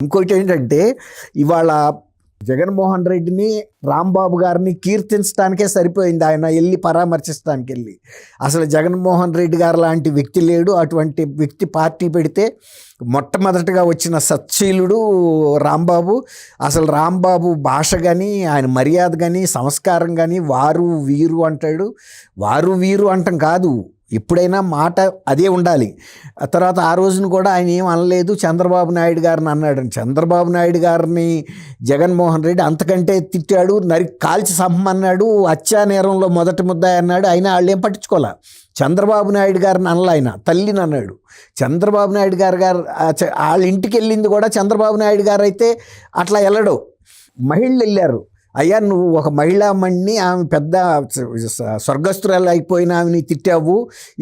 ఇంకోటి ఏంటంటే ఇవాళ జగన్మోహన్ రెడ్డిని రాంబాబు గారిని కీర్తించడానికే సరిపోయింది ఆయన వెళ్ళి పరామర్శించడానికి వెళ్ళి. అసలు జగన్మోహన్ రెడ్డి గారు లాంటి వ్యక్తి లేడు. అటువంటి వ్యక్తి పార్టీ పెడితే మొట్టమొదటిగా వచ్చిన సచ్చీలుడు రాంబాబు. అసలు రాంబాబు భాష కానీ ఆయన మర్యాద కానీ సంస్కారం కానీ వారు వీరు అంటాడు. వారు వీరు అంటాం కాదు, ఎప్పుడైనా మాట అదే ఉండాలి. ఆ తర్వాత ఆ రోజున కూడా ఆయన ఏం అనలేదు, చంద్రబాబు నాయుడు గారిని అన్నాడు. చంద్రబాబు నాయుడు గారిని జగన్మోహన్ రెడ్డి అంతకంటే తిట్టాడు, కాల్చి సంపమన్నాడు, హత్యా నేరంలో మొదటి ముద్దాయి అన్నాడు. అయినా వాళ్ళు ఏం పట్టించుకోలే. చంద్రబాబు నాయుడు గారిని అనలా, ఆయన తల్లిని అన్నాడు. చంద్రబాబు నాయుడు గారు వాళ్ళ ఇంటికి వెళ్ళింది కూడా చంద్రబాబు నాయుడు గారు అయితే అట్లా వెళ్ళడు. మహిళలు వెళ్ళారు. అయ్యా నువ్వు ఒక మహిళామణిని, ఆమె పెద్ద స్వర్గస్థురాలు అయిపోయిన ఆమెని తిట్టావు,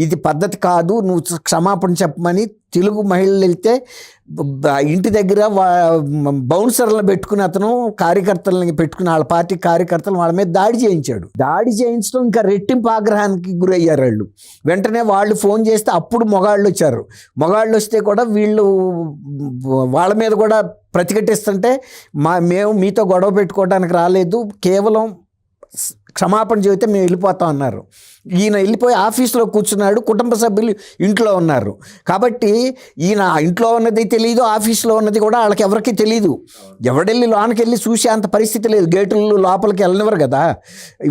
ఇది పద్ధతి కాదు, నువ్వు క్షమాపణ చెప్పమని తెలుగు మహిళలు వెళ్తే ఇంటి దగ్గర బౌన్సర్లను పెట్టుకుని అతను కార్యకర్తలని పెట్టుకుని వాళ్ళ పార్టీ కార్యకర్తలు వాళ్ళ మీద దాడి చేయించాడు. దాడి చేయించడం ఇంకా రెట్టింపు ఆగ్రహానికి గురయ్యారు వాళ్ళు. వెంటనే వాళ్ళు ఫోన్ చేస్తే అప్పుడు మొగాళ్ళు వచ్చారు. మొగాళ్ళు వస్తే కూడా వీళ్ళు వాళ్ళ మీద కూడా ప్రతిఘటిస్తుంటే మేము మీతో గొడవ పెట్టుకోవడానికి రాలేదు, కేవలం క్షమాపణ చెబితే మేము వెళ్ళిపోతాం అన్నారు. ఈయన వెళ్ళిపోయి ఆఫీస్లో కూర్చున్నాడు, కుటుంబ సభ్యులు ఇంట్లో ఉన్నారు. కాబట్టి ఈయన ఇంట్లో ఉన్నది తెలియదు, ఆఫీస్లో ఉన్నది కూడా వాళ్ళకి ఎవరికి తెలియదు. ఎవడెళ్ళి లోనికి వెళ్ళి చూసే అంత పరిస్థితి లేదు, గేటులు లోపలికి వెళ్ళనివ్వరు కదా.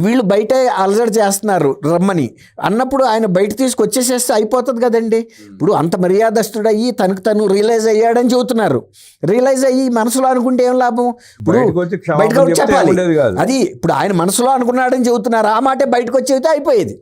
వీళ్ళు బయటే అలజడి చేస్తున్నారు రమ్మని అన్నప్పుడు ఆయన బయట తీసుకొచ్చేసేస్తే అయిపోతుంది కదండి. ఇప్పుడు అంత మర్యాదస్తుడయ్యి తనకు తను రియలైజ్ అయ్యాడని చెబుతున్నారు. రియలైజ్ అయ్యి మనసులో అనుకుంటే ఏం లాభం? ఇప్పుడు బయటకు చెప్పాలి. అది ఇప్పుడు ఆయన మనసులో అనుకున్నాడని చెబుతున్నారు. ఆ మాటే బయటకు వచ్చేది అయిపోయేది.